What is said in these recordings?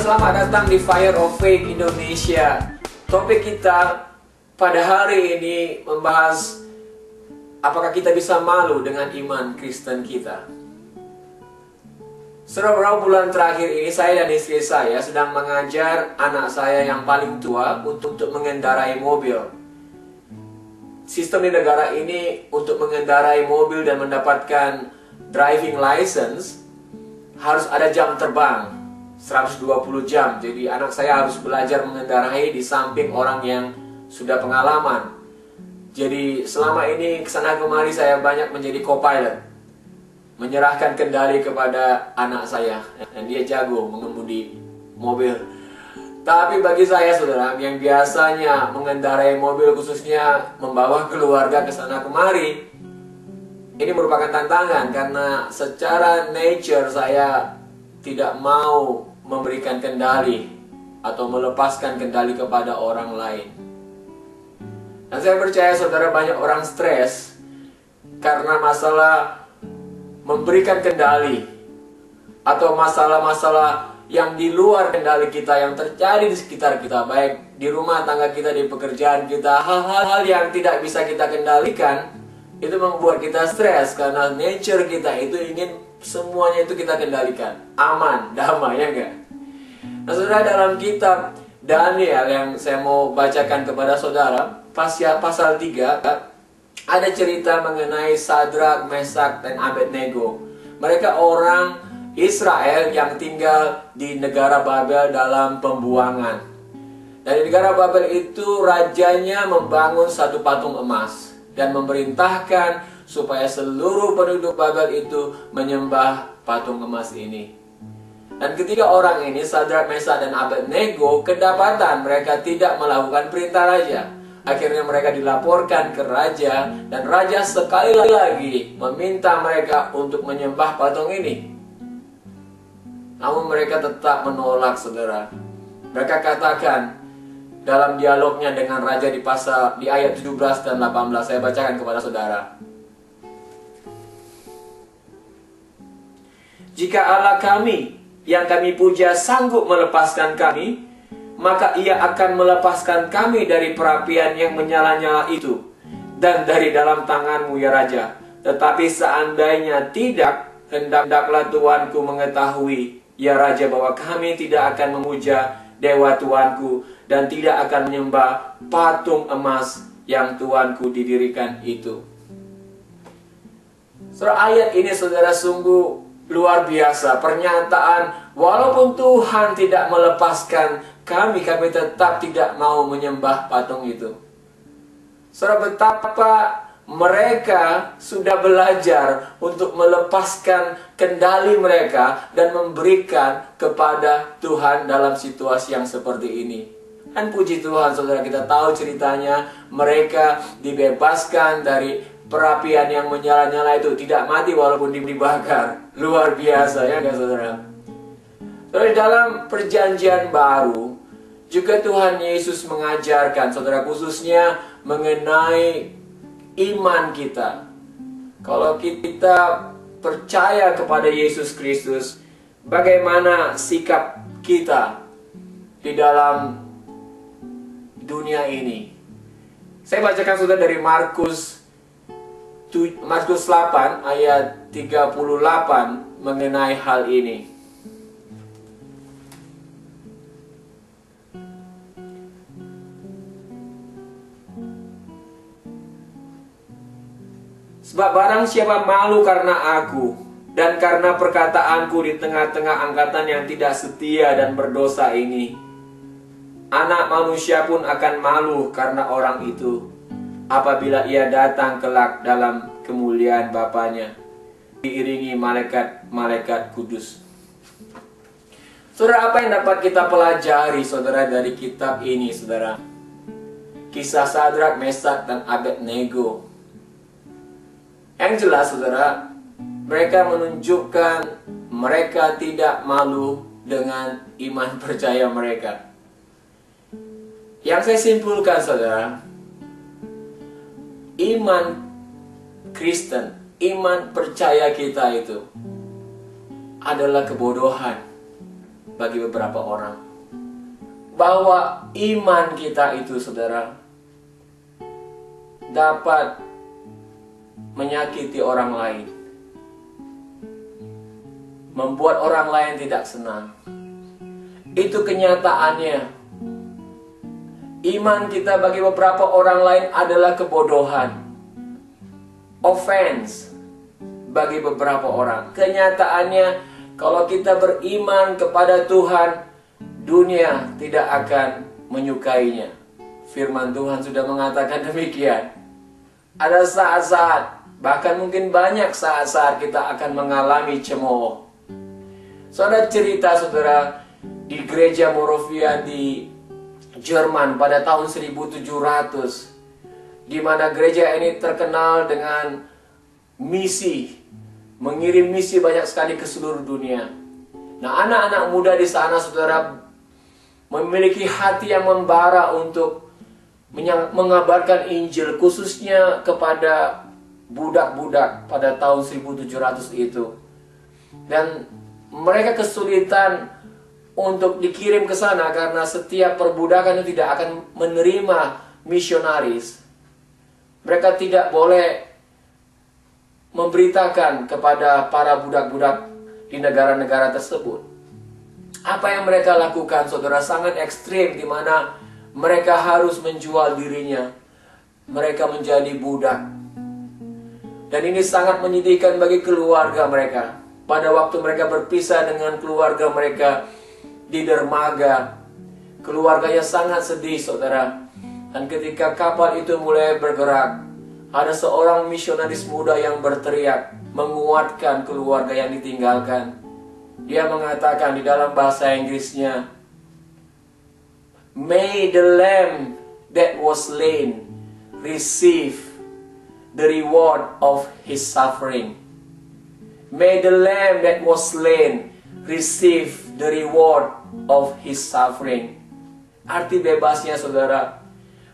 selamat datang di Fire of Faith Indonesia. Topik kita pada hari ini membahas apakah kita bisa malu dengan iman Kristen kita. Beberapa bulan terakhir ini saya dan istri saya sedang mengajar anak saya yang paling tua untuk mengendarai mobil. Sistem di negara ini untuk mengendarai mobil dan mendapatkan driving license harus ada jam terbang 120 jam. Jadi anak saya harus belajar mengendarai di samping orang yang sudah pengalaman. Jadi selama ini kesana kemari saya banyak menjadi co-pilot, menyerahkan kendali kepada anak saya, dan dia jago mengemudi mobil. Tapi bagi saya, saudara, yang biasanya mengendarai mobil, khususnya membawa keluarga kesana kemari, ini merupakan tantangan karena secara nature saya tidak mau memberikan kendali atau melepaskan kendali kepada orang lain. Dan saya percaya saudara, banyak orang stres karena masalah memberikan kendali atau masalah-masalah yang di luar kendali kita yang terjadi di sekitar kita, baik di rumah tangga kita, di pekerjaan kita, hal-hal yang tidak bisa kita kendalikan. Itu membuat kita stres karena nature kita itu ingin semuanya itu kita kendalikan, aman, damai, ya enggak? Nah, saudara, dalam kitab Daniel yang saya mau bacakan kepada saudara, pasal 3, ada cerita mengenai Sadrak, Mesak, dan Abednego. Mereka orang Israel yang tinggal di negara Babel dalam pembuangan. Dan di negara Babel itu rajanya membangun satu patung emas dan memerintahkan supaya seluruh penduduk Babel itu menyembah patung emas ini. Dan ketiga orang ini, Sadrak, Mesak, dan Abednego, kedapatan mereka tidak melakukan perintah raja. Akhirnya mereka dilaporkan ke raja, dan raja sekali lagi meminta mereka untuk menyembah patung ini. Namun mereka tetap menolak, saudara. Mereka katakan dalam dialognya dengan raja di ayat 17 dan 18, saya bacakan kepada saudara. Jika Allah kami yang kami puja sanggup melepaskan kami, maka ia akan melepaskan kami dari perapian yang menyala-nyala itu dan dari dalam tanganmu, ya Raja. Tetapi seandainya tidak, hendaklah Tuanku mengetahui, ya Raja, bahwa kami tidak akan memuja dewa Tuanku dan tidak akan menyembah patung emas yang Tuanku didirikan itu. Ayat ini, saudara, sungguh luar biasa. Pernyataan, walaupun Tuhan tidak melepaskan kami tetap tidak mau menyembah patung itu. Saudara, betapa mereka sudah belajar untuk melepaskan kendali mereka dan memberikan kepada Tuhan dalam situasi yang seperti ini. Dan puji Tuhan, saudara, kita tahu ceritanya, mereka dibebaskan dari perapian yang menyala-nyala itu, tidak mati walaupun dibakar. Luar biasa, ya kan, saudara? Saudara, dalam perjanjian baru juga Tuhan Yesus mengajarkan, saudara, khususnya mengenai iman kita. Kalau kita percaya kepada Yesus Kristus, bagaimana sikap kita di dalam dunia ini? Saya bacakan, saudara, dari Markus 8 ayat 38 mengenai hal ini. Sebab barang siapa malu karena aku dan karena perkataanku di tengah-tengah angkatan yang tidak setia dan berdosa ini, Anak Manusia pun akan malu karena orang itu apabila ia datang kelak dalam kemuliaan Bapanya, diiringi malaikat-malaikat kudus. Saudara, apa yang dapat kita pelajari, saudara, dari kitab ini, saudara? Kisah Sadrak, Mesak, dan Abednego. Yang jelas, saudara, mereka menunjukkan mereka tidak malu dengan iman percaya mereka. Yang saya simpulkan, saudara, iman Kristen, iman percaya kita itu adalah kebodohan bagi beberapa orang. Bahwa iman kita itu, saudara, dapat menyakiti orang lain, membuat orang lain tidak senang. Itu kenyataannya. Iman kita bagi beberapa orang lain adalah kebodohan, offense bagi beberapa orang. Kenyataannya, kalau kita beriman kepada Tuhan, dunia tidak akan menyukainya. Firman Tuhan sudah mengatakan demikian. Ada saat-saat, bahkan mungkin banyak saat-saat kita akan mengalami cemooh. Saudara, cerita saudara di gereja Moravian di Jerman pada tahun 1700, di mana gereja ini terkenal dengan misi, mengirim misi banyak sekali ke seluruh dunia. Nah, anak-anak muda di sana, saudara, memiliki hati yang membara untuk mengabarkan Injil, khususnya kepada budak-budak pada tahun 1700 itu. Dan mereka kesulitan untuk dikirim ke sana karena setiap perbudakan itu tidak akan menerima misionaris. Mereka tidak boleh memberitakan kepada para budak-budak di negara-negara tersebut. Apa yang mereka lakukan, saudara, sangat ekstrim, di mana mereka harus menjual dirinya. Mereka menjadi budak. Dan ini sangat menyedihkan bagi keluarga mereka. Pada waktu mereka berpisah dengan keluarga mereka di dermaga, keluarganya sangat sedih, saudara. Dan ketika kapal itu mulai bergerak, ada seorang misionaris muda yang berteriak, menguatkan keluarga yang ditinggalkan. Dia mengatakan di dalam bahasa Inggrisnya, "May the lamb that was slain receive the reward of his suffering. May the lamb that was slain receive the reward of his suffering." Arti bebasnya, saudara,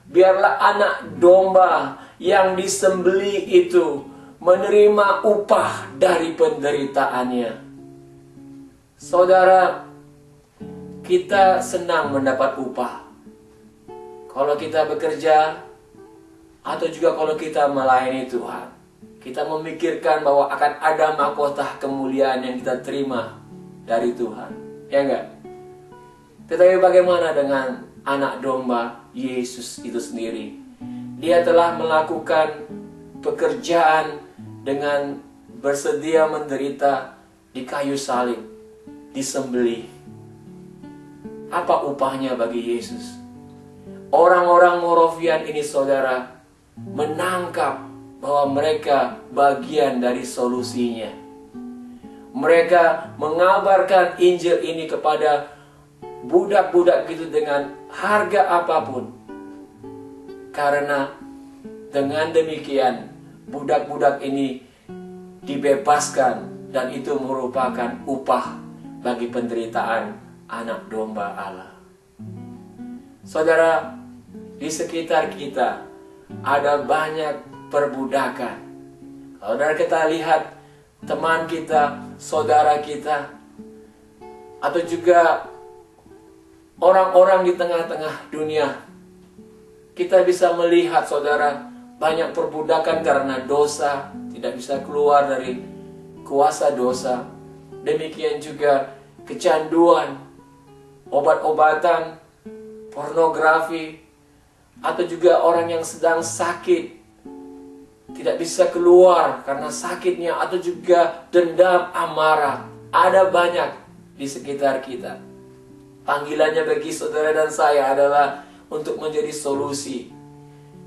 biarlah anak domba yang disembelih itu menerima upah dari penderitaannya. Saudara, kita senang mendapat upah kalau kita bekerja, atau juga kalau kita melayani Tuhan. Kita memikirkan bahwa akan ada mahkota kemuliaan yang kita terima dari Tuhan, ya enggak? Tetapi bagaimana dengan anak domba Yesus itu sendiri? Dia telah melakukan pekerjaan dengan bersedia menderita di kayu salib, disembelih. Apa upahnya bagi Yesus? Orang-orang Moravian ini, saudara, menangkap bahwa mereka bagian dari solusinya. Mereka mengabarkan Injil ini kepada budak-budak itu dengan harga apapun. Karena dengan demikian budak-budak ini dibebaskan, dan itu merupakan upah bagi penderitaan anak domba Allah. Saudara, di sekitar kita ada banyak perbudakan. Saudara, kita lihat teman kita, saudara kita, atau juga orang-orang di tengah-tengah dunia, kita bisa melihat, saudara, banyak perbudakan karena dosa, tidak bisa keluar dari kuasa dosa. Demikian juga kecanduan, obat-obatan, pornografi, atau juga orang yang sedang sakit, tidak bisa keluar karena sakitnya, atau juga dendam, amarah. Ada banyak di sekitar kita. Panggilannya bagi saudara dan saya adalah untuk menjadi solusi.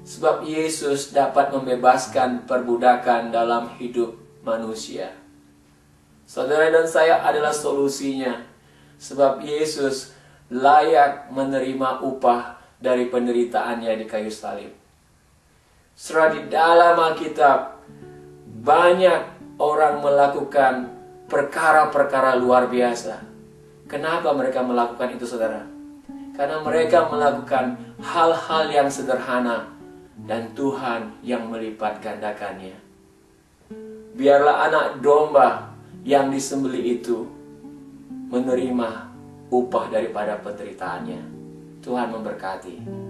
Sebab Yesus dapat membebaskan perbudakan dalam hidup manusia. Saudara dan saya adalah solusinya. Sebab Yesus layak menerima upah dari penderitaannya di kayu salib. Saudara, di dalam Alkitab banyak orang melakukan perkara-perkara luar biasa. Kenapa mereka melakukan itu, saudara? Karena mereka melakukan hal-hal yang sederhana, dan Tuhan yang melipat gandakannya. Biarlah anak domba yang disembelih itu menerima upah daripada penderitaannya. Tuhan memberkati.